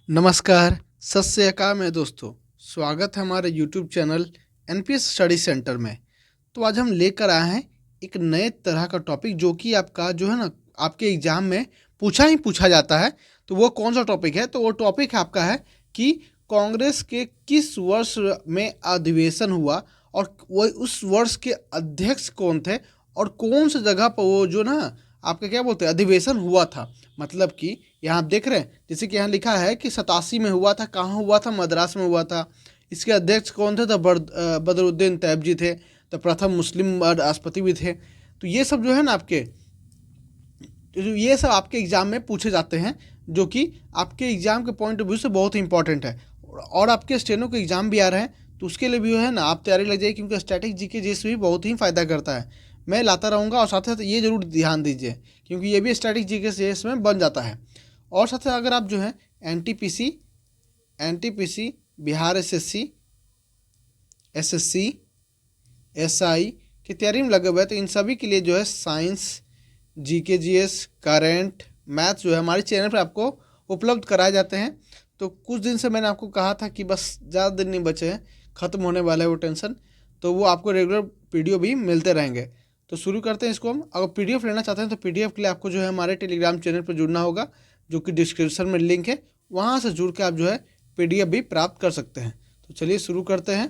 नमस्कार, सत श्री अकाल मेरे दोस्तों। स्वागत है हमारे YouTube channel NPS study centre में। तो आज हम लेकर आए हैं एक नए तरह का टॉपिक जो कि आपका जो है ना आपके एग्ज़ाम में पूछा ही पूछा जाता है। तो वो कौन सा टॉपिक है? तो वो टॉपिक आपका है कि कांग्रेस के किस वर्ष में अधिवेशन हुआ और वो उस वर्ष के अध्यक्ष कौन थे और कौन सी जगह पर वो जो ना आपका क्या बोलते हैं अधिवेशन हुआ था। मतलब कि यहाँ आप देख रहे हैं जैसे कि यहाँ लिखा है कि 87 में हुआ था। कहाँ हुआ था? मद्रास में हुआ था। इसके अध्यक्ष कौन थे? तो बदरुद्दीन तैयब थे। तो प्रथम मुस्लिम राष्ट्रपति भी थे। तो ये सब जो है ना ये सब आपके एग्जाम में पूछे जाते हैं, जो कि आपके एग्जाम के पॉइंट ऑफ व्यू से बहुत ही इंपॉर्टेंट है। और आपके स्टेनो के एग्जाम भी आ रहे हैं, तो उसके लिए भी जो है ना आप तैयारी लग जाइए, क्योंकि स्टैटिक जीके जैसे भी बहुत ही फ़ायदा करता है। मैं लाता रहूँगा और साथ साथ ये जरूर ध्यान दीजिए, क्योंकि ये भी स्टैटिक जीके से इसमें बन जाता है। और साथ साथ अगर आप जो है NTPC NTPC Bihar SSC SSC SI की तैयारी में लगे हुए हैं, तो इन सभी के लिए जो है science, GK GS, current, maths जो है हमारे चैनल पर आपको उपलब्ध कराए जाते हैं। तो कुछ दिन से मैंने आपको कहा था कि बस ज़्यादा दिन नहीं बचे हैं, ख़त्म होने वाला है वो टेंशन। तो वो आपको रेगुलर पीडीएफ भी मिलते रहेंगे। तो शुरू करते हैं इसको हम। अगर पीडीएफ लेना चाहते हैं तो पीडीएफ के लिए आपको जो है हमारे टेलीग्राम चैनल पर जुड़ना होगा, जो कि डिस्क्रिप्शन में लिंक है। वहाँ से जुड़ के आप जो है पीडीएफ भी प्राप्त कर सकते हैं। तो चलिए शुरू करते हैं।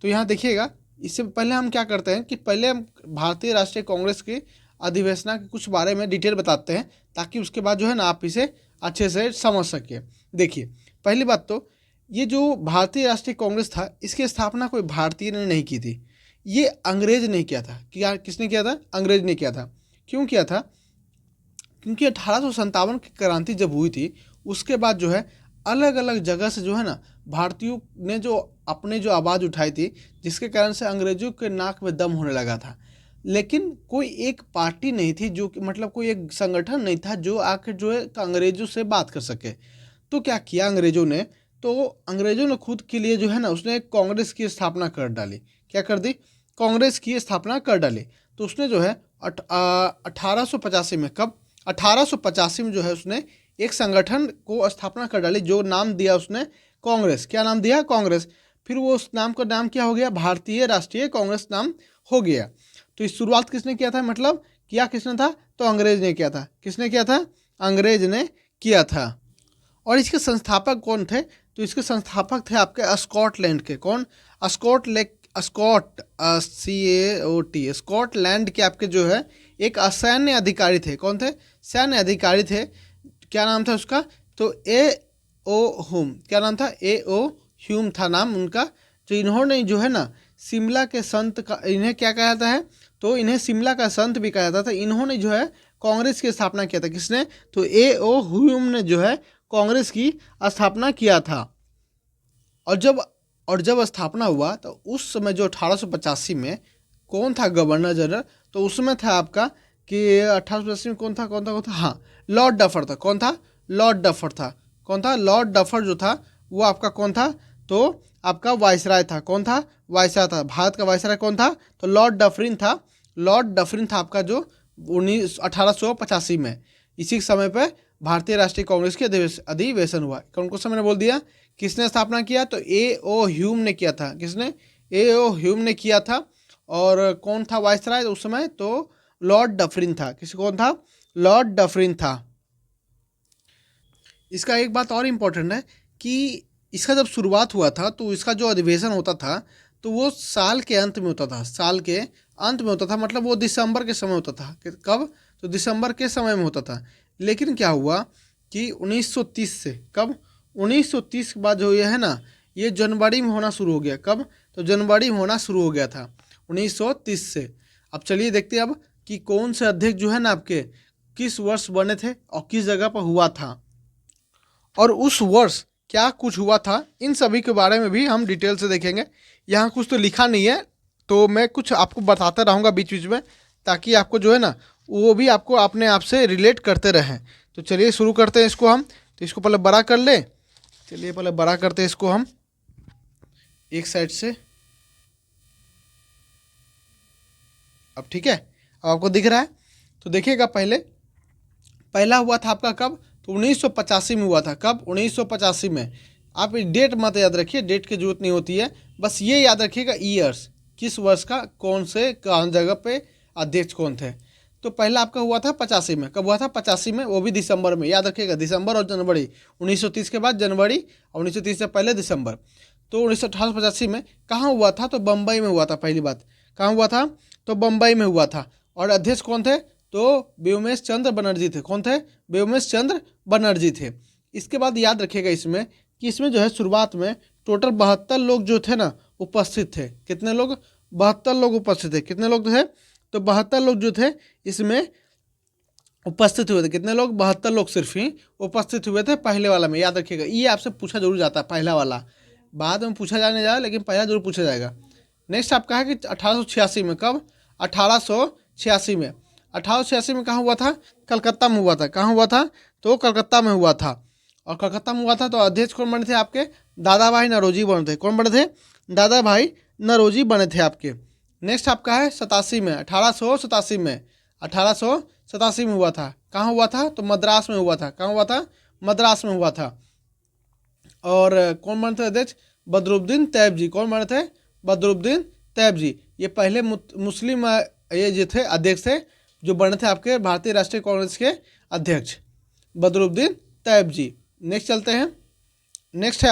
तो यहाँ देखिएगा, इससे पहले हम क्या करते हैं कि पहले हम भारतीय राष्ट्रीय कांग्रेस के अधिवेशना के कुछ बारे में डिटेल बताते हैं, ताकि उसके बाद जो है ना आप इसे अच्छे से समझ सकें। देखिए, पहली बात तो ये जो भारतीय राष्ट्रीय कांग्रेस था, इसकी स्थापना कोई भारतीय ने नहीं की थी। ये अंग्रेज ने किया था। क्या किसने किया था? अंग्रेज ने किया था। क्यों किया था? क्योंकि 1857 की क्रांति जब हुई थी, उसके बाद जो है अलग अलग जगह से जो है ना भारतीयों ने जो अपने जो आवाज़ उठाई थी, जिसके कारण से अंग्रेजों के नाक में दम होने लगा था। लेकिन कोई एक पार्टी नहीं थी, जो कि मतलब कोई एक संगठन नहीं था जो आकर जो है अंग्रेजों से बात कर सके। तो क्या किया अंग्रेजों ने? तो अंग्रेजों ने खुद के लिए जो है ना उसने एक कांग्रेस की स्थापना कर डाली। क्या कर दी? कांग्रेस की स्थापना कर डाली। तो उसने जो है 1885 में, कब? 1885 में जो है उसने एक संगठन को स्थापना कर डाली, जो नाम दिया उसने कांग्रेस। क्या नाम दिया? कांग्रेस। फिर वो उस नाम का नाम क्या हो गया? भारतीय राष्ट्रीय कांग्रेस नाम हो गया। तो इस शुरुआत किसने किया था? मतलब किया किसने था? तो अंग्रेज ने किया था। किसने किया था? अंग्रेज ने किया था। और इसके संस्थापक कौन थे? तो इसके संस्थापक थे आपके स्कॉटलैंड के। कौन? स्कॉट CAOT स्कॉटलैंड के आपके जो है एक सैन्य अधिकारी थे। कौन थे? सैन्य अधिकारी थे। क्या नाम था उसका? तो A.O. ह्यूम। क्या नाम था? A.O. ह्यूम था नाम उनका। तो इन्होंने जो है ना शिमला के संत का, इन्हें क्या कहा जाता है? तो इन्हें शिमला का संत भी कहा जाता था। इन्होंने जो है कांग्रेस की स्थापना किया था। किसने? तो A.O. ह्यूम ने जो है कांग्रेस की स्थापना किया था। और जब स्थापना हुआ तो उस समय जो 1885 में कौन था गवर्नर जनरल? तो उसमें था आपका कि 1885 में कौन था? हाँ, लॉर्ड डफर था। कौन था? लॉर्ड डफर था। कौन था? लॉर्ड डफर जो था वो आपका कौन था? तो आपका वायसराय था। कौन था? वायसराय था। भारत का वायसराय कौन था? तो लॉर्ड डफरिन था। लॉर्ड डफरिन था आपका जो 1885 में। इसी समय पर भारतीय राष्ट्रीय कांग्रेस के अधिवेशन हुआ। कौन को समय ने बोल दिया? किसने स्थापना किया? तो A.O. ह्यूम ने किया था। किसने? A.O. ह्यूम ने किया था। और कौन था वायसराय उस समय? तो लॉर्ड डफरिन था। किसी कौन था? लॉर्ड डफरिन था। इसका एक बात और इम्पोर्टेंट है कि इसका जब शुरुआत हुआ था तो इसका जो अधिवेशन होता था तो वो साल के अंत में होता था। साल के अंत में होता था, मतलब वो दिसंबर के समय होता था। कब? तो दिसंबर के समय में होता था। लेकिन क्या हुआ कि 1930 से, कब? 1930 के बाद जो ये है ना ये जनवरी में होना शुरू हो गया। कब? तो जनवरी में होना शुरू हो गया था 1930 से। अब चलिए देखते हैं अब कि कौन से अध्यक्ष जो है ना आपके किस वर्ष बने थे और किस जगह पर हुआ था, और उस वर्ष क्या कुछ हुआ था, इन सभी के बारे में भी हम डिटेल से देखेंगे। यहाँ कुछ तो लिखा नहीं है, तो मैं कुछ आपको बताता रहूँगा बीच बीच में, ताकि आपको जो है ना वो भी आपको अपने आप से रिलेट करते रहें। तो चलिए शुरू करते हैं इसको हम। तो इसको पहले बड़ा कर ले। चलिए पहले बड़ा करते हैं इसको हम एक साइड से। अब ठीक है, अब आपको दिख रहा है? तो देखिएगा, पहले पहला हुआ था आपका कब? तो 1985 में हुआ था। कब? 1985 में। आप डेट मत याद रखिए, डेट की जरूरत नहीं होती है, बस ये याद रखिएगा ईयर्स, किस वर्ष का कौन जगह पे अध्यक्ष कौन थे। तो पहला आपका हुआ था 85 में। कब हुआ था? 85 में, वो भी दिसंबर में। याद रखिएगा, दिसंबर और जनवरी। 1930 के बाद जनवरी और 1930 से पहले दिसंबर। तो 1988-85 में कहाँ हुआ था? तो बम्बई में हुआ था। पहली बात, कहाँ हुआ था? तो बम्बई में हुआ था। और अध्यक्ष कौन थे? तो व्योमेश चंद्र बनर्जी थे। कौन थे? व्योमेश चंद्र बनर्जी थे। इसके बाद याद रखिएगा इसमें कि इसमें जो है शुरुआत में टोटल 72 लोग जो थे ना उपस्थित थे। कितने लोग? 72 लोग उपस्थित थे। कितने लोग थे? तो 72 लोग जो थे इसमें उपस्थित हुए थे। कितने लोग? 72 लोग सिर्फ ही उपस्थित हुए थे पहले वाला में। याद रखिएगा, ये आपसे पूछा जरूर जाता है, पहला वाला बाद में पूछा जाने जा रहा है, लेकिन पहला जरूर पूछा जाएगा। नेक्स्ट आपका है कि 1886 में। कब? 1886 में। 1886 में कहाँ हुआ था? कलकत्ता में हुआ था। कहाँ हुआ था? तो कलकत्ता में हुआ था। और कलकत्ता में हुआ था तो अध्यक्ष कौन बने थे आपके? दादा भाई नौरोजी बने थे। कौन बने थे? दादा भाई नौरोजी बने थे आपके। नेक्स्ट आपका है 87 में। 1887 में। 1887 में हुआ था। कहाँ हुआ था? तो मद्रास में हुआ था। कहाँ हुआ था? मद्रास में हुआ था। और कौन बने थे अध्यक्ष? बदरुद्दीन तैयब जी। कौन बने थे? बदरुद्दीन तैयब जी। ये पहले मुस्लिम ये जो थे अध्यक्ष थे जो बने थे आपके भारतीय राष्ट्रीय कांग्रेस के अध्यक्ष, बदरुद्दीन तैयब जी। नेक्स्ट चलते हैं। नेक्स्ट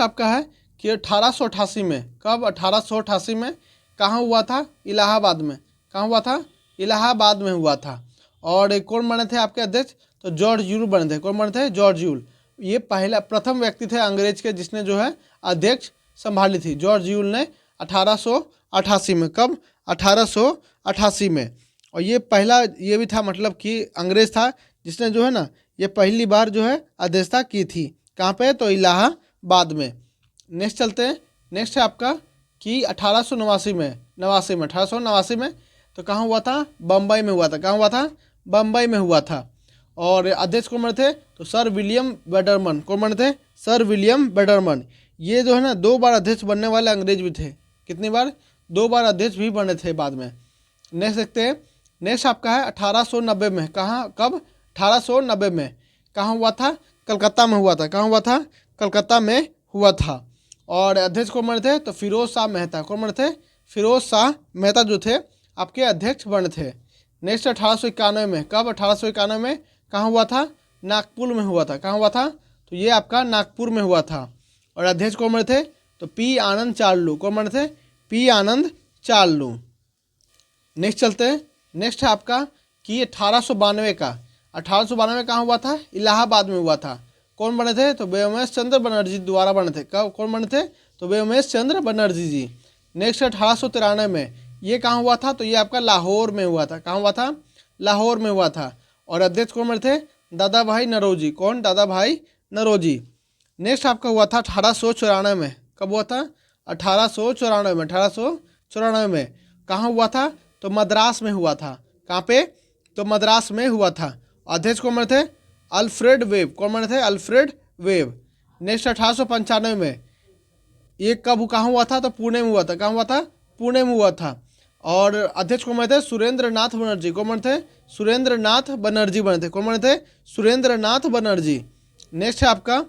आपका है कि 1888 में। कब? 1888 में। कहाँ हुआ था? इलाहाबाद में। कहाँ हुआ था? इलाहाबाद में हुआ था। और कौन बने थे आपके अध्यक्ष? तो जॉर्ज यूल बने थे। कौन बने थे? George Yule. ये प्रथम व्यक्ति थे अंग्रेज के जिसने जो है अध्यक्ष संभाली थी। जॉर्ज यूल ने 1888 में। कब? 1888 में। और ये पहला ये भी था, मतलब कि अंग्रेज था जिसने जो है ना ये पहली बार जो है अध्यक्षता की थी। कहाँ पे? तो इलाहाबाद में। नेक्स्ट चलते हैं। नेक्स्ट है आपका कि 1889 में। 1889 में तो कहाँ हुआ था? बम्बई में हुआ था। कहाँ हुआ था? बम्बई में हुआ था। और अध्यक्ष कौन बने थे? तो सर विलियम बेडरमन। कौन बने थे? सर विलियम बेडरमन। ये जो है ना 2 बार अध्यक्ष बनने वाले अंग्रेज भी थे। कितनी बार? 2 बार अध्यक्ष भी बने थे बाद में। नेक्स्ट देखते हैं। नेक्स्ट आपका है 1890 में। कहाँ? कब? 1890 में। कहाँ हुआ था? कलकत्ता में हुआ था। कहाँ हुआ था? कलकत्ता में हुआ था। और अध्यक्ष कौन बने थे? तो फिरोज शाह मेहता। कौन बने थे? फिरोज शाह मेहता जो थे आपके अध्यक्ष बने थे। नेक्स्ट 1891 में। कब? 1891 में। कहाँ हुआ था? नागपुर में हुआ था। कहाँ हुआ था? तो ये आपका नागपुर में हुआ था। और अध्यक्ष कौन बने थे? तो पी आनंद चार्लू। कौन बने थे? पी आनंद चार्लू। नेक्स्ट चलते हैं। नेक्स्ट है आपका कि 1892 का। 1892 कहाँ हुआ था? इलाहाबाद में हुआ था। कौन बने थे? तो व्योमेश चंद्र बनर्जी द्वारा बने थे। कब? कौन बने थे? तो व्योमेश चंद्र बनर्जी जी। नेक्स्ट 1893 में। ये कहाँ हुआ था? तो ये आपका लाहौर में हुआ था। कहाँ हुआ था? लाहौर में हुआ था। और अध्यक्ष कौन बने थे? दादा भाई नौरोजी। कौन? दादा भाई नौरोजी। नेक्स्ट आपका हुआ था 1894 में। कब हुआ था? 1894 में। 1894 में कहाँ हुआ था? तो मद्रास में हुआ था। कहाँ पे? तो मद्रास में हुआ था। अध्यक्ष कौन बने थे? Alfred web. कौन बने थे? Alfred web. नेक्स्ट 1895 में। ये कब कहाँ हुआ था? तो पुणे में हुआ था। कहाँ हुआ था? पुणे में हुआ था। और अध्यक्ष कौन बने थे? सुरेंद्र नाथ बनर्जी। कौन बने थे? सुरेंद्र नाथ बनर्जी बने थे। कौन बने थे? सुरेंद्र नाथ बनर्जी। नेक्स्ट है आपका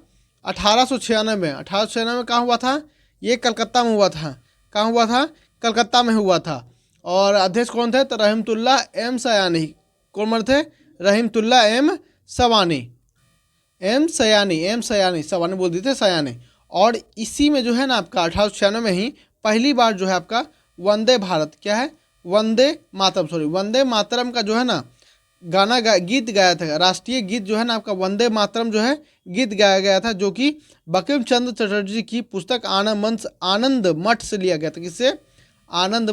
1896 में। 1896 में कहाँ हुआ था? ये कलकत्ता में हुआ था। कहाँ हुआ था? कलकत्ता में हुआ था। और अध्यक्ष कौन थे? तो रहमतुल्लाह एम सयानी। कौन बने थे? रहमतुल्लाह एम सवानी। एम सयानी सवानी बोल देते सयानी। और इसी में जो है ना आपका 1896 में ही पहली बार जो है आपका वंदे भारत, क्या है? वंदे मातरम का जो है ना गीत गाया था। राष्ट्रीय गीत जो है ना आपका वंदे मातरम जो है गीत गाया गया था, जो कि बंकिम चंद्र चटर्जी की पुस्तक आनंद मठ से लिया गया था। किससे? आनंद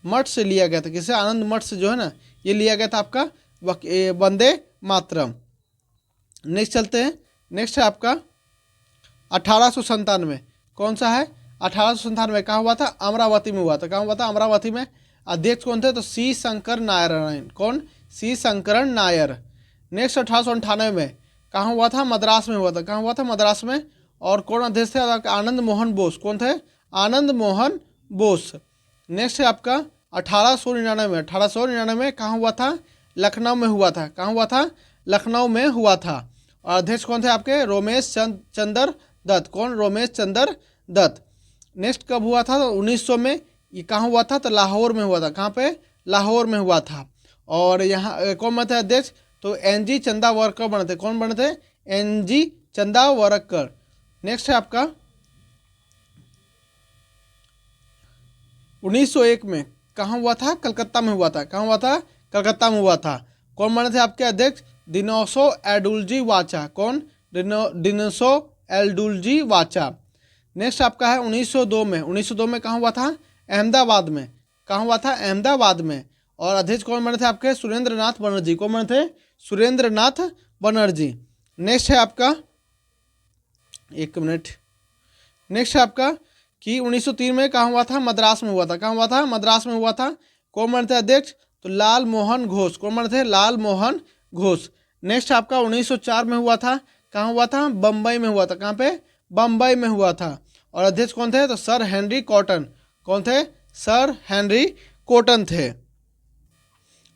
मठ से लिया गया था। किससे? आनंद मठ से जो है ना ये लिया गया था आपका वंदे मातरम। नेक्स्ट चलते हैं। नेक्स्ट है आपका 1897। कौन सा है? 1897 कहाँ हुआ था? अमरावती में हुआ था। कहाँ हुआ था? अमरावती में। अध्यक्ष कौन थे? तो सी शंकर नारायण। कौन? सी शंकरन नायर। नेक्स्ट 1898 में कहाँ हुआ था? मद्रास में हुआ था। कहाँ हुआ था? मद्रास में। और कौन अध्यक्ष थे? आनंद मोहन बोस। कौन थे? आनंद मोहन बोस। नेक्स्ट है आपका 1899 में। 1899 में कहाँ हुआ था? लखनऊ में हुआ था। कहाँ हुआ था? लखनऊ में हुआ था। और अध्यक्ष कौन थे आपके? रोमेश चंद्र दत्त। कौन? रोमेश चंद्र दत्त। नेक्स्ट कब हुआ था? तो 1900 में। ये कहाँ हुआ था? तो लाहौर में हुआ था। कहाँ पे? लाहौर में हुआ था। और यहाँ कौन बने थे अध्यक्ष? तो NG चंदावरकर बने थे। कौन बने थे? NG चंदावरकर। नेक्स्ट है आपका 1901 में कहाँ हुआ था? कलकत्ता में हुआ था। कहाँ हुआ था? कलकत्ता में हुआ था। कौन बने थे आपके अध्यक्ष? दिनोसो एडुल्जी वाचा। कौन? दिनोसो एडुल्जी वाचा। नेक्स्ट आपका है 1902 में। 1902 में कहाँ हुआ था? अहमदाबाद में। कहाँ हुआ था? अहमदाबाद में। और अध्यक्ष कौन बने थे आपके? सुरेंद्र नाथ बनर्जी। कौन बने थे? सुरेंद्र नाथ बनर्जी। नेक्स्ट है आपका, एक मिनट, नेक्स्ट है आपका कि 1903 में कहाँ हुआ था? मद्रास में हुआ था। कहाँ हुआ था? मद्रास में हुआ था। कौन बने थे अध्यक्ष? तो लाल मोहन घोष। कौन बने थे? लाल मोहन घोष। नेक्स्ट आपका 1904 में हुआ था। कहाँ हुआ था? बम्बई में हुआ था। कहाँ पे? बम्बई में हुआ था। और अध्यक्ष कौन थे? तो सर हेनरी कॉटन। कौन थे? सर हेनरी कॉटन थे।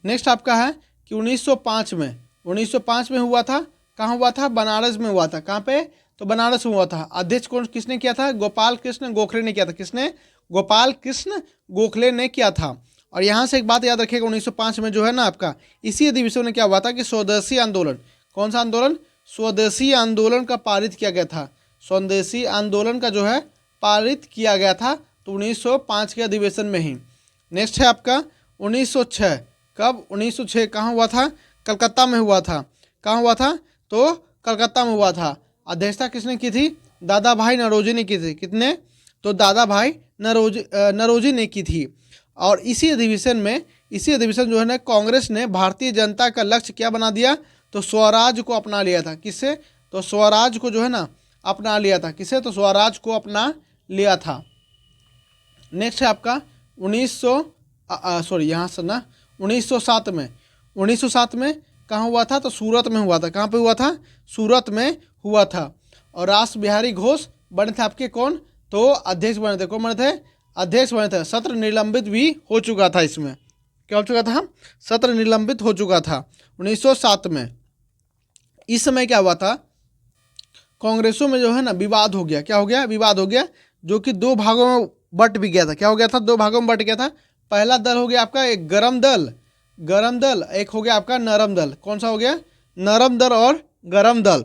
नेक्स्ट आपका है कि 1905 में। 1905 में हुआ था। कहाँ हुआ था? बनारस में हुआ था। कहाँ पे? तो बनारस में हुआ था। अध्यक्ष कौन किसने किया था? गोपाल कृष्ण गोखले ने किया था। किसने? गोपाल कृष्ण गोखले ने किया था। और यहाँ से एक बात याद रखिएगा, 1905 में जो है ना आपका, इसी अधिवेशन में क्या हुआ था कि स्वदेशी आंदोलन, कौन सा आंदोलन? स्वदेशी आंदोलन का पारित किया गया था। स्वदेशी आंदोलन का जो है पारित किया गया था, तो 1905 के अधिवेशन में ही। नेक्स्ट है आपका 1906। कब? 1906 कहाँ हुआ था? कलकत्ता में हुआ था। कहाँ हुआ था? तो कलकत्ता में हुआ था। अध्यक्षता किसने की थी? दादा भाई नौरोजी ने की थी। कितने? तो दादा भाई नौरोजी ने की थी। और इसी अधिवेशन जो है ना, कांग्रेस ने भारतीय जनता का लक्ष्य क्या बना दिया? तो स्वराज को अपना लिया था। किससे? तो स्वराज को जो है ना अपना लिया था। किसे? तो स्वराज को अपना लिया था। नेक्स्ट है आपका 1907 में। 1907 में कहाँ हुआ था? तो सूरत में हुआ था। कहाँ पे हुआ था? सूरत में हुआ था। और रास बिहारी घोष बने थे आपके कौन? तो अध्यक्ष बने थे। कौन बने थे? अध्यक्ष बने थे। सत्र निलंबित भी हो चुका था। इसमें क्या हो चुका था? सत्र निलंबित हो चुका था 1907 में। इस समय क्या हुआ था? कांग्रेसों में जो है ना विवाद हो गया। क्या हो गया? विवाद हो गया, जो कि दो भागों में बट भी गया था। क्या हो गया था? दो भागों में बट गया था। पहला दल हो गया आपका एक गरम दल, एक हो गया आपका नरम दल। कौन सा हो गया? नरम दल और गरम दल।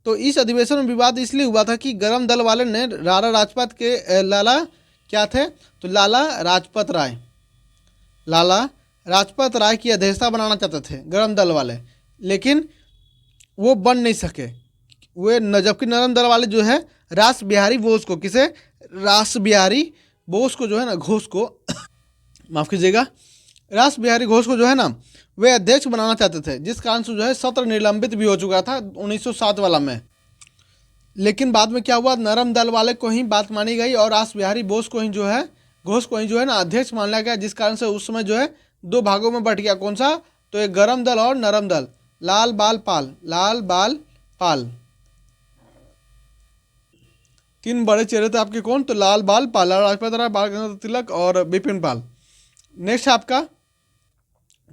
तो इस अधिवेशन में विवाद इसलिए हुआ था कि गरम दल वाले ने लाला राजपत के लाला क्या थे? तो लाला राजपत राय की अध्यक्षता बनाना चाहते थे गरम दल वाले, लेकिन वो बन नहीं सके। जबकि नरम दल वाले जो है रास बिहारी बोस को, किसे? रास बिहारी बोस को जो है ना, घोष को माफ़ कीजिएगा, रास बिहारी घोष को जो है ना वे अध्यक्ष बनाना चाहते थे, जिस कारण से जो है सत्र निलंबित भी हो चुका था 1907 वाला में। लेकिन बाद में क्या हुआ? नरम दल वाले को ही बात मानी गई और रास बिहारी बोस को ही जो है घोष को ही जो है ना अध्यक्ष मान लिया गया, जिस कारण से उस समय जो है दो भागों में बट गया। कौन सा? तो एक गरम दल और नरम दल। लाल बाल पाल, तीन बड़े चेहरे थे आपके। कौन? तो लाल बाल पाल, लाला लाजपत राय, बाल गंगाधर तिलक और बिपिन पाल। नेक्स्ट आपका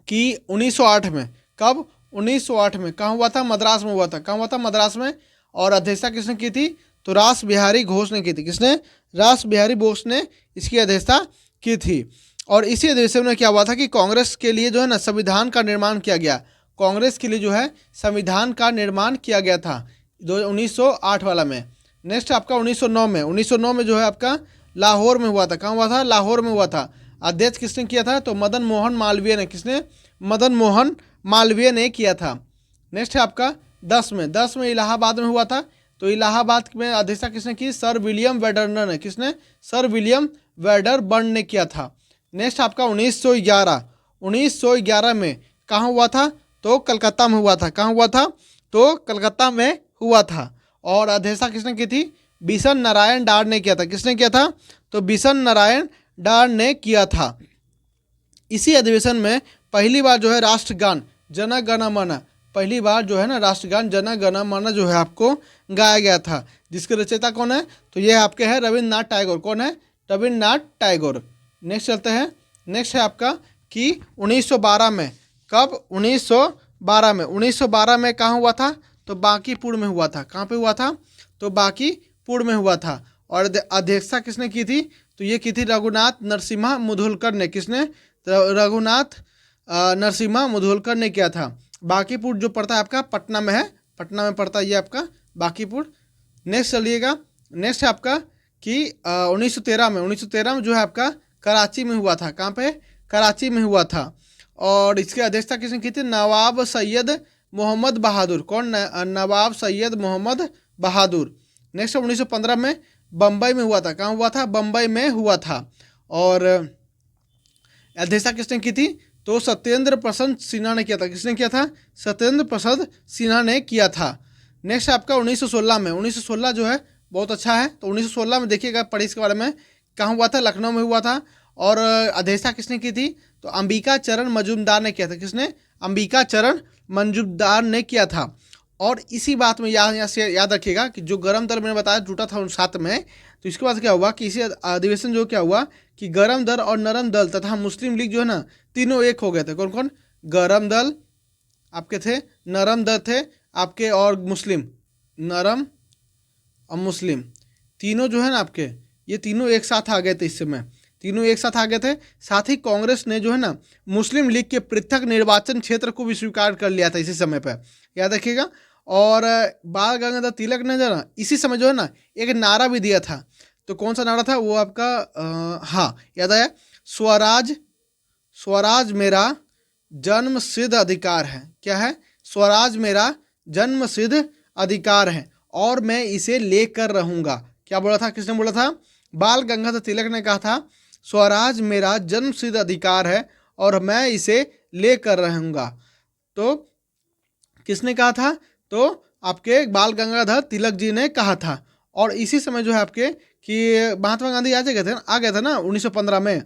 कि 1908 में। कब? 1908 में कहाँ हुआ था? मद्रास में हुआ था। कहाँ हुआ था? मद्रास में। और अध्यक्षता किसने की थी? तो रास बिहारी घोष ने की थी। किसने? रास बिहारी बोस ने इसकी अध्यक्षता की थी। और इसी अधिवेशन में क्या हुआ था कि कांग्रेस के लिए जो है ना संविधान का निर्माण किया गया। कांग्रेस के लिए जो है संविधान का निर्माण किया गया था 1908 वाला में। नेक्स्ट आपका 1909 में। 1909 में जो है आपका लाहौर में हुआ था। कहाँ हुआ था? लाहौर में हुआ था। अध्यक्ष किसने किया था? तो मदन मोहन मालवीय ने। किसने? मदन मोहन मालवीय ने किया था। नेक्स्ट है आपका 10 में इलाहाबाद में हुआ था। तो इलाहाबाद में अध्यक्षता किसने की? सर विलियम वेडरबर्न ने। किसने? सर विलियम वेडरबर्न ने किया था। नेक्स्ट आपका 1911 में कहाँ हुआ था? तो कलकत्ता में हुआ था। कहाँ हुआ था? तो कलकत्ता में हुआ था। और अध्यक्षता किसने की थी? बिशन नारायण डार ने किया था। किसने किया था? तो बिशन नारायण डार ने किया था। इसी अधिवेशन में पहली बार जो है राष्ट्रगान जन गण मन, पहली बार जो है ना राष्ट्रगान जन गण मन जो है आपको गाया गया था, जिसके रचयिता कौन है? तो ये आपके हैं रविन्द्रनाथ टैगोर। कौन है? रविन्द्रनाथ टैगोर। नेक्स्ट चलते हैं। नेक्स्ट है आपका कि 1912 में कब? 1912 में। 1912 में कहाँ हुआ था? तो बांकीपुर में हुआ था। कहाँ पे हुआ था? तो बांकीपुर में हुआ था। और अध्यक्षता किसने की थी? तो ये की थी रघुनाथ नरसिम्हा मुधोलकर ने। किसने? रघुनाथ नरसिम्हा मुधोलकर ने किया था। बांकीपुर जो पड़ता है आपका पटना में है, पटना में पड़ता है ये आपका बांकीपुर। नेक्स्ट चलिएगा, नेक्स्ट है आपका कि 1913 में जो है आपका कराची में हुआ था। कहाँ पे? कराची में हुआ था। और इसकी अध्यक्षता किसने की थी? नवाब सैयद मोहम्मद बहादुर। कौन? नवाब सैयद मोहम्मद बहादुर। नेक्स्ट 1915 में बम्बई में हुआ था। कहाँ हुआ था? बम्बई में हुआ था। और अध्यक्षता किसने की थी? तो सत्येंद्र प्रसाद सिन्हा ने किया था। किसने किया था? सत्येंद्र प्रसाद सिन्हा ने किया था। नेक्स्ट आपका 1916 में। 1916 जो है बहुत अच्छा है। तो 1916 में देखिएगा, पढ़िए इसके बारे में। कहाँ हुआ था? लखनऊ में हुआ था। और अध्यक्षता किसने की थी? तो अंबिका चरण मजूमदार ने किया था। किसने? अंबिका चरण मजूमदार ने किया था। और इसी बात में यहाँ से याद रखिएगा कि जो गरम दल मैंने बताया टूटा था 1907 में, तो इसके बाद क्या हुआ कि इसी अधिवेशन जो क्या हुआ कि गरम दल और नरम दल तथा मुस्लिम लीग जो है ना, तीनों एक हो गए थे। कौन कौन? गरम दल आपके थे, नरम दल थे आपके, और मुस्लिम, नरम और मुस्लिम तीनों जो है ना आपके, ये तीनों एक साथ आ गए थे। इस समय तीनों एक साथ आ गए थे। साथ ही कांग्रेस ने जो है ना मुस्लिम लीग के पृथक निर्वाचन क्षेत्र को भी स्वीकार कर लिया था इसी समय पर, याद रखिएगा। और बाल गंगाधर तिलक ने जो ना इसी समय जो है ना एक नारा भी दिया था। तो कौन सा नारा था वो आपका? हाँ याद आया, स्वराज, स्वराज मेरा जन्म सिद्ध अधिकार है। क्या है? स्वराज मेरा जन्म सिद्ध अधिकार है और मैं इसे लेकर रहूंगा। क्या बोला था? किसने बोला था? बाल गंगाधर तिलक ने कहा था स्वराज मेरा जन्म सिद्ध अधिकार है और मैं इसे लेकर रहूंगा। तो किसने कहा था? तो आपके बाल गंगाधर तिलक जी ने कहा था। और इसी समय जो है आपके कि महात्मा गांधी आ गए थे ना 1915 में।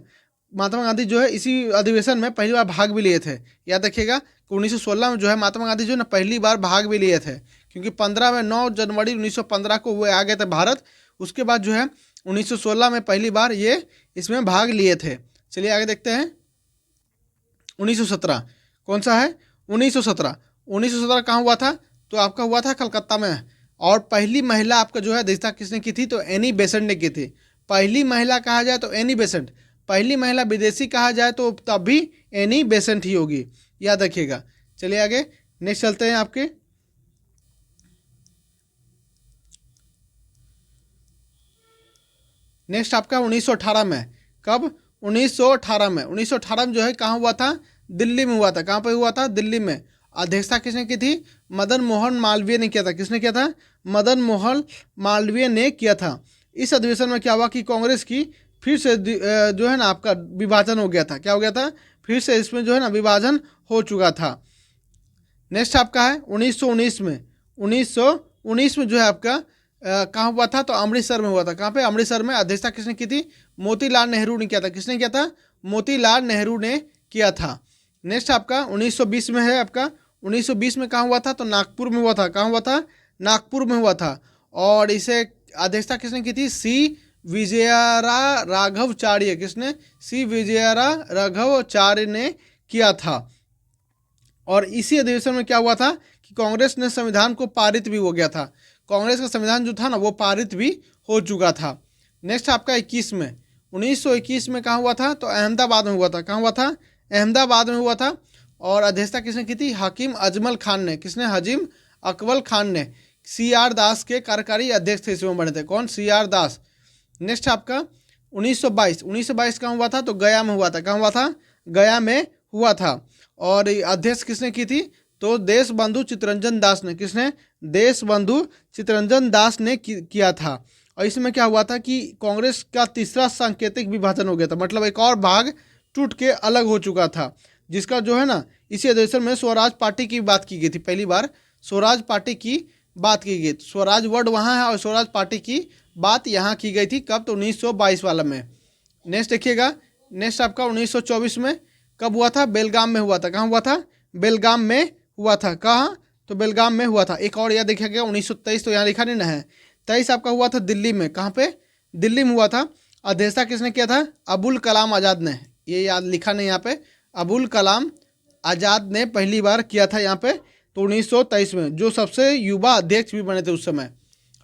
महात्मा गांधी जो है इसी अधिवेशन में पहली बार भाग भी लिए थे। याद रखिएगा कि 1916 में जो है महात्मा गांधी जो है ना पहली बार भाग भी लिए थे, क्योंकि 9 जनवरी 1915 को वो आ गए थे भारत। उसके बाद जो है 1916 में पहली बार ये इसमें भाग लिए थे। चलिए आगे देखते हैं। 1917 कौन सा है? 1917 कहाँ हुआ था? तो आपका हुआ था कलकत्ता में। और पहली महिला आपका जो है अध्यक्षता किसने की थी? तो एनी बेसेंट ने की थी। पहली महिला कहा जाए तो एनी बेसेंट, पहली महिला विदेशी कहा जाए तो तब भी एनी बेसेंट ही होगी, याद रखिएगा। चलिए आगे नेक्स्ट चलते हैं आपके। नेक्स्ट आपका 1918 में। कब? 1918 में। 1918 में जो है कहाँ हुआ था? दिल्ली में हुआ था। कहाँ पे हुआ था? दिल्ली में। अध्यक्षता किसने की थी? मदन मोहन मालवीय ने किया था। किसने किया था? मदन मोहन मालवीय ने किया था। इस अधिवेशन में क्या हुआ कि कांग्रेस की फिर से जो है ना आपका विभाजन हो गया था। क्या हो गया था? फिर से इसमें जो है ना विभाजन हो चुका था। नेक्स्ट आपका है 1919 में। 1919 में जो है आपका कहाँ हुआ था? तो अमृतसर में हुआ था। कहाँ पे? अमृतसर में। अध्यक्षता किसने की थी? मोतीलाल नेहरू ने किया था। किसने किया था? मोतीलाल नेहरू ने किया था। नेक्स्ट आपका 1920 में है आपका। 1920 में कहाँ हुआ था? तो नागपुर में हुआ था। कहाँ हुआ था? नागपुर में हुआ था। और इसे अध्यक्षता किसने की थी? सी विजयरा राघवाचार्य। किसने? सी विजयरा राघवाचार्य ने किया था। और इसी अधिवेशन में क्या हुआ था कि कांग्रेस ने संविधान को पारित भी हो गया था। कांग्रेस का संविधान जो था ना वो पारित भी हो चुका था। नेक्स्ट आपका 21 में। 1921 में कहाँ हुआ था? तो अहमदाबाद में हुआ था। कहाँ हुआ था? अहमदाबाद में हुआ था। और अध्यक्षता किसने की थी? हकीम अजमल खान ने। किसने? हकीम अकबल खान ने। CR दास के कार्यकारी अध्यक्ष थे इसमें बने थे। कौन? CR दास। नेक्स्ट आपका 1922 कहाँ हुआ था? तो गया में हुआ था। कहाँ हुआ था? गया में हुआ था। और अध्यक्ष किसने की थी? तो देश बंधु चित्तरंजन दास ने। किसने? देश बंधु चित्तरंजन दास ने किया था। और इसमें क्या हुआ था कि कांग्रेस का तीसरा सांकेतिक विभाजन हो गया था, मतलब एक और भाग टूट के अलग हो चुका था, जिसका जो है ना इसी अधिवेशन में स्वराज पार्टी की बात की गई थी। पहली बार स्वराज पार्टी की बात की गई। स्वराज वर्ड वहाँ है और स्वराज पार्टी की बात यहाँ की गई थी। कब? तो 1922 वाला में। नेक्स्ट देखिएगा। नेक्स्ट आपका 1924 में कब हुआ था? बेलगाम में हुआ था। कहाँ हुआ था? बेलगाम में हुआ था। कहाँ? तो बेलगाम में हुआ था। एक और याद देखिए गया 1923, तो यहाँ लिखा नहीं ना है। 23 आपका हुआ था दिल्ली में। कहाँ पे? दिल्ली में हुआ था। अध्यक्षता किसने किया था? अबुल कलाम आज़ाद ने। ये याद लिखा नहीं यहाँ पे। अबुल कलाम आज़ाद ने पहली बार किया था यहाँ पे, तो 1923 में, जो सबसे युवा अध्यक्ष भी बने थे उस समय।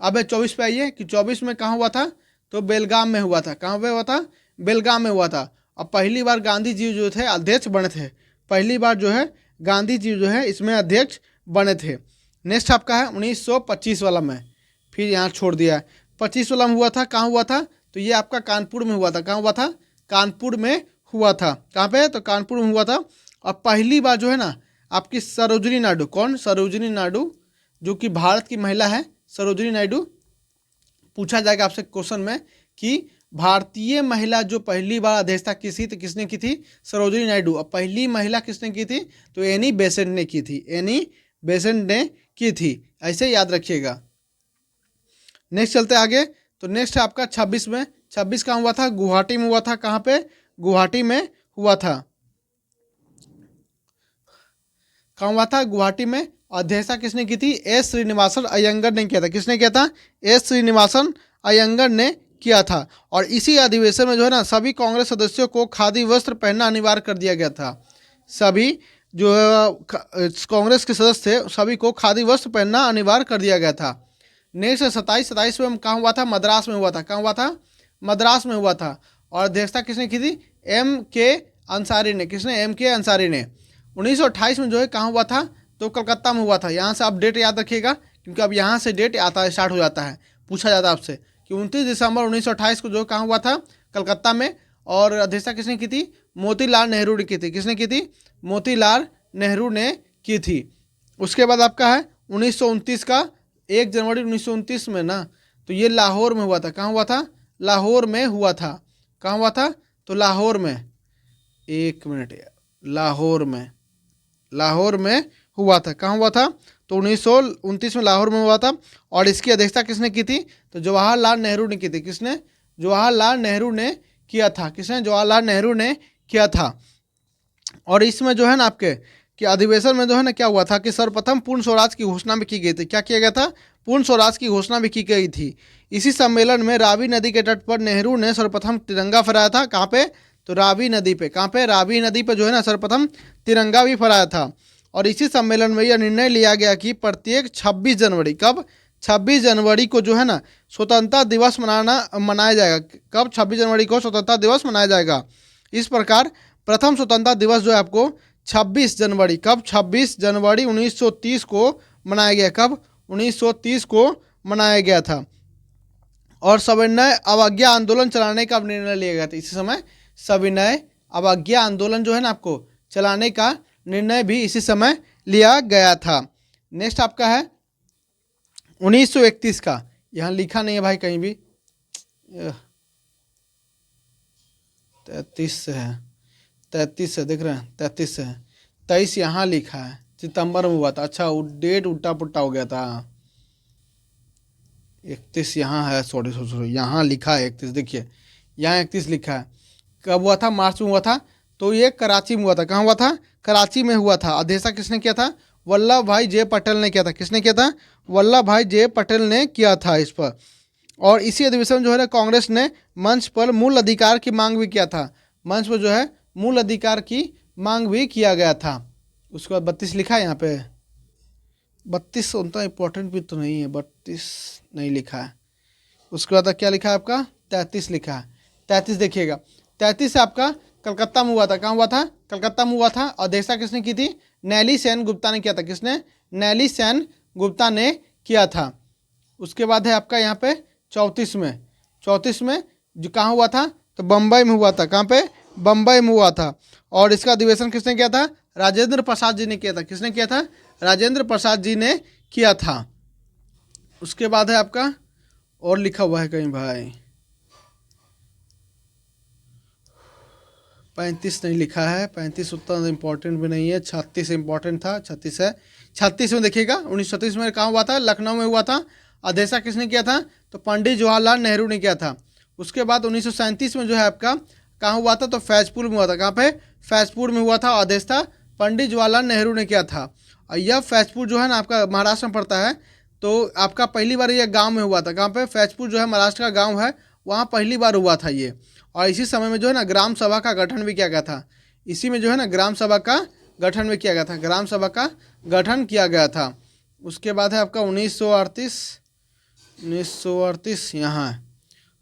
अब 24 पे आइए कि 24 में कहाँ हुआ था, तो बेलगाम में हुआ था। कहाँ पे हुआ था, बेलगाम में हुआ था। अब पहली बार गांधी जी जो थे अध्यक्ष बने थे, पहली बार जो है गांधी जी जो है इसमें अध्यक्ष बने थे। नेक्स्ट आपका है 1925 वाला में, फिर यहाँ छोड़ दिया है। 25 वाला में हुआ था, कहाँ हुआ था, तो ये आपका कानपुर में हुआ था। कहाँ हुआ था, कानपुर में हुआ था। कहाँ पे, तो कानपुर में हुआ था। और पहली बार जो है ना आपकी सरोजिनी नायडू, कौन, सरोजिनी नायडू, जो कि भारत की महिला है, सरोजिनी नायडू। पूछा जाएगा आपसे क्वेश्चन में कि भारतीय महिला जो पहली बार अध्यक्षता किसी तो किसने की थी, सरोजिनी नायडू। और पहली महिला किसने की थी, तो एनी बेसेंट ने की थी, एनी बेसेंट ने की थी, ऐसे याद रखिएगा। नेक्स्ट चलते आगे, तो नेक्स्ट है आपका 26 में। 26 कहाँ हुआ था, गुवाहाटी में हुआ था। कहाँ पे, गुवाहाटी में हुआ था। कहाँ हुआ था, गुवाहाटी में। अध्यक्षता किसने की थी, एस श्रीनिवासन अयंगर ने किया था। किसने किया था, एस श्रीनिवासन अयंगर ने किया था। और इसी अधिवेशन में जो है ना सभी कांग्रेस सदस्यों को खादी वस्त्र पहनना अनिवार्य कर दिया गया था। सभी जो कांग्रेस के सदस्य थे सभी को खादी वस्त्र पहनना अनिवार्य कर दिया गया था। नेक्स्ट 27 में कहाँ हुआ था, मद्रास में हुआ था। कहाँ हुआ था, मद्रास में हुआ था। और अध्यक्षता किसने की थी, एम के अंसारी ने। किसने, एम के अंसारी ने। 1928 में जो है कहाँ हुआ था, तो कलकत्ता में हुआ था। यहाँ से आप डेट याद रखिएगा, क्योंकि अब यहाँ से डेट आता है, स्टार्ट हो जाता है। पूछा जाता है आपसे कि 29 दिसंबर 1928 को जो कहाँ हुआ था, कलकत्ता में। और अध्यक्षता किसने की थी, मोतीलाल नेहरू ने की थी। किसने की थी, मोतीलाल नेहरू ने की थी। उसके बाद आपका है 1929 का 1 जनवरी 1929 में ना, तो ये लाहौर में हुआ था। कहाँ हुआ था, लाहौर में हुआ था। कहाँ हुआ था, तो लाहौर में, एक मिनट यार, लाहौर में हुआ था। कहाँ हुआ था, तो 1929 में लाहौर में हुआ था। और इसकी अध्यक्षता किसने की थी, तो जवाहरलाल नेहरू ने की थी। किसने, जवाहरलाल नेहरू ने किया था। किसने, जवाहरलाल नेहरू ने किया था। और इसमें जो है ना आपके कि अधिवेशन में जो है ना क्या हुआ था कि सर्वप्रथम पूर्ण स्वराज की घोषणा भी की गई थी। क्या किया गया था, पूर्ण स्वराज की घोषणा भी की गई थी। इसी सम्मेलन में रावी नदी के तट पर नेहरू ने सर्वप्रथम तिरंगा फहराया था। कहाँ पे, तो रावी नदी पे। कहाँ पे, रावी नदी पे जो है ना सर्वप्रथम तिरंगा भी फहराया था। और इसी सम्मेलन में यह निर्णय लिया गया कि प्रत्येक 26 जनवरी, कब, 26 जनवरी को जो है ना स्वतंत्रता दिवस मनाया जाएगा। कब, 26 जनवरी को स्वतंत्रता दिवस मनाया जाएगा। इस प्रकार प्रथम स्वतंत्रता दिवस जो है आपको 26 जनवरी, कब, 26 जनवरी 1930 को मनाया गया। कब, 1930 को मनाया गया था। और सविनय अवज्ञा आंदोलन चलाने का निर्णय लिया गया था। इसी समय सविनय अवज्ञा आंदोलन जो है ना आपको चलाने का निर्णय भी इसी समय लिया गया था। नेक्स्ट आपका है 1931 का, यहाँ लिखा नहीं है भाई कहीं भी, 33 से है, 33 से, देख रहे हैं 33 से है, 23 यहाँ लिखा है, सितंबर में हुआ था। अच्छा, डेट उल्टा पुल्टा हो गया था, 31 यहाँ है, सॉरी यहाँ लिखा है 31, देखिए यहाँ 31 लिखा है। कब हुआ था, मार्च में हुआ था। तो ये कराची में हुआ था। कहाँ हुआ था, कराची में हुआ था। अध्यक्षता किसने किया था, वल्लभ भाई जे पटेल ने किया था। किसने किया था, वल्लभ भाई जे पटेल ने किया था इस पर। और इसी अधिवेशन में जो है ना कांग्रेस ने मंच पर मूल अधिकार की मांग भी किया था। मंच पर जो है मूल अधिकार की मांग भी किया गया था। उसके बाद 32 लिखा है यहाँ पे, 32 उतना इंपॉर्टेंट भी तो नहीं है, 32 नहीं लिखा है। उसके बाद क्या लिखा है आपका, 33 लिखा है। 33 देखिएगा, 33 आपका कलकत्ता में हुआ था। कहाँ हुआ था, कलकत्ता में हुआ था। अध्यक्षता किसने की थी, नैली सेन गुप्ता ने किया था। किसने, नैली सेन गुप्ता ने किया था। उसके बाद है आपका यहाँ पे 34 में, 34 में जो कहाँ हुआ था, तो बम्बई में हुआ था। कहाँ पे, बम्बई में हुआ था। और इसका अधिवेशन किसने किया था, राजेंद्र प्रसाद जी ने किया था। किसने किया था, राजेंद्र प्रसाद जी ने किया था। उसके बाद है आपका और लिखा हुआ है कहीं भाई, 35 नहीं लिखा है, 35 उतना इम्पोर्टेंट भी नहीं है। 36 इम्पोर्टेंट था, 36 है। 36 में देखिएगा 1936 में कहाँ हुआ था, लखनऊ में हुआ था। अध्यक्षता किसने किया था, तो पंडित जवाहरलाल नेहरू ने किया था। उसके बाद 1937 में जो है आपका कहाँ हुआ था, तो फैजपुर में हुआ था। कहाँ पे, फैजपुर में हुआ था। अध्यक्षता पंडित जवाहरलाल नेहरू ने किया था। और यह फैजपुर जो है ना आपका महाराष्ट्र में पड़ता है। तो आपका पहली बार यह गाँव में हुआ था। कहाँ पे, फैजपुर जो है महाराष्ट्र का गाँव है, वहाँ पहली बार हुआ था ये। और इसी समय में जो है ना ग्राम सभा का गठन भी किया गया था। इसी में जो है ना ग्राम सभा का गठन में किया गया था, ग्राम सभा का गठन किया गया था। उसके बाद है आपका 1938 यहाँ है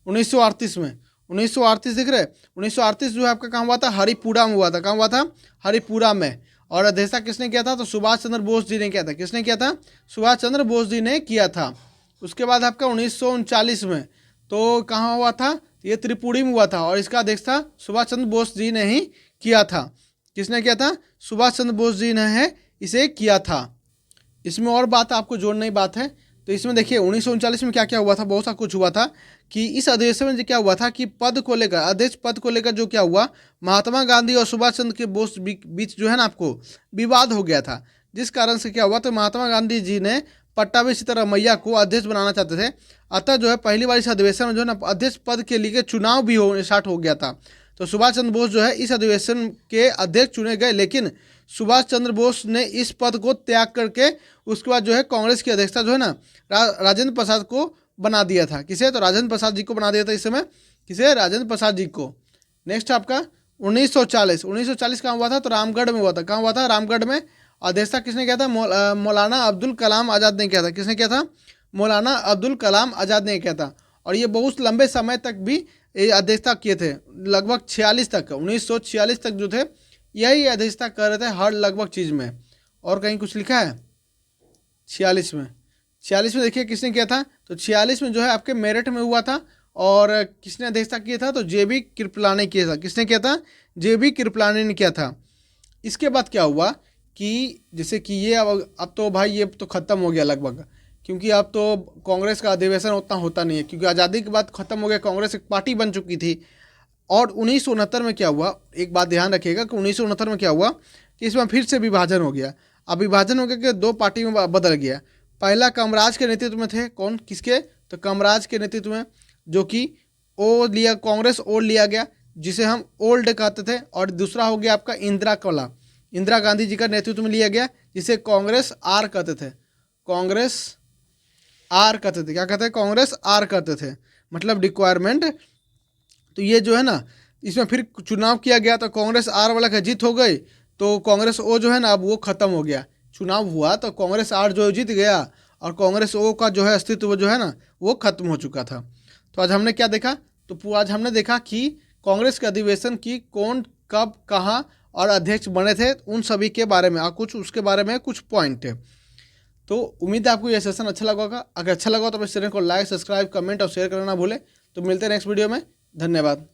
1938 में 1938 दिख रहे हैं। 1938 जो है आपका कहाँ हुआ था, हरिपुरा में हुआ था। कहाँ हुआ था, हरिपुरा में। और अध्यक्षता किसने किया था, तो सुभाष चंद्र बोस जी ने किया था। किसने किया था, सुभाष चंद्र बोस जी ने किया था। उसके बाद आपका 1939 में तो कहाँ हुआ था, ये त्रिपुरी में हुआ था और इसका अध्यक्षता सुभाष चंद्र बोस जी ने ही किया था। किसने किया था, सुभाष चंद्र बोस जी ने है इसे किया था। इसमें और बात आपको जोड़ने की बात है, तो इसमें देखिए 1939 में क्या क्या हुआ था, बहुत सा कुछ हुआ था कि इस अधिवेशन में क्या हुआ था कि पद को लेकर, अध्यक्ष पद को लेकर जो क्या हुआ, महात्मा गांधी और सुभाष चंद्र के बोस बीच जो है ना आपको विवाद हो गया था। जिस कारण से क्या हुआ, तो महात्मा गांधी जी ने पट्टाभी सीतारामैया को अध्यक्ष बनाना चाहते थे। अतः जो है पहली बार इस अधिवेशन में जो है ना अध्यक्ष पद के लिए चुनाव भी स्टार्ट हो गया था। तो सुभाष चंद्र बोस जो है इस अधिवेशन के अध्यक्ष चुने गए, लेकिन सुभाष चंद्र बोस ने इस पद को त्याग करके उसके बाद जो है कांग्रेस की अध्यक्षता जो है ना राजेंद्र प्रसाद को बना दिया था। किसे, तो राजेंद्र प्रसाद जी को बना दिया था इस समय। किसे, राजेंद्र प्रसाद जी को। नेक्स्ट आपका 1940 कहाँ हुआ था, तो रामगढ़ में हुआ था। कहाँ हुआ था, रामगढ़ में। अध्यक्षता किसने किया था, मौलाना अब्दुल कलाम आज़ाद ने किया था। किसने किया था, मौलाना अब्दुल कलाम आज़ाद ने किया था। और ये बहुत लंबे समय तक भी ये अध्यक्षता किए थे, लगभग 46 तक, 1946 तक जो थे यही अध्यक्षता कर रहे थे हर लगभग चीज़ में। और कहीं कुछ लिखा है 46 में, 46 में देखिए किसने किया था, तो 46 में जो है आपके मेरठ में हुआ था। और किसने अध्यक्षता किया था, तो जे बी कृपलानी किया था। किसने किया था, जे बी कृपलानी ने किया था। इसके बाद क्या हुआ कि जैसे कि ये अब तो भाई ये तो ख़त्म हो गया लगभग, क्योंकि अब तो कांग्रेस का अधिवेशन उतना होता नहीं है, क्योंकि आज़ादी के बाद ख़त्म हो गया, कांग्रेस एक पार्टी बन चुकी थी। और 1969 में क्या हुआ, एक बात ध्यान रखिएगा कि 1969 में क्या हुआ कि इसमें फिर से विभाजन हो गया। अब विभाजन हो गया कि दो पार्टी में बदल गया। पहला कामराज के नेतृत्व में थे, कौन, किसके, तो कामराज के नेतृत्व में, जो कि कांग्रेस ओल्ड लिया गया, जिसे हम ओल्ड कहते थे। और दूसरा हो गया आपका इंदिरा गांधी जी का नेतृत्व में लिया गया, जिसे कांग्रेस आर कहते थे। कांग्रेस आर कहते थे, क्या कहते हैं, कांग्रेस आर कहते थे, मतलब रिक्वायरमेंट। तो ये जो है ना इसमें फिर चुनाव किया गया, तो कांग्रेस आर वाला का जीत हो गई, तो कांग्रेस ओ जो है ना अब वो ख़त्म हो गया। चुनाव हुआ तो कांग्रेस आर जो जीत गया और कांग्रेस ओ का जो है अस्तित्व जो है ना वो खत्म हो चुका था। तो आज हमने क्या देखा, तो आज हमने देखा कि कांग्रेस के अधिवेशन की कौन कब कहाँ और अध्यक्ष बने थे, उन सभी के बारे में और कुछ उसके बारे में कुछ पॉइंट है। तो उम्मीद है आपको यह सेशन अच्छा लगा होगा। अगर अच्छा लगा तो इस चैनल को लाइक, सब्सक्राइब, कमेंट और शेयर करना ना भूलें। तो मिलते हैं नेक्स्ट वीडियो में। धन्यवाद।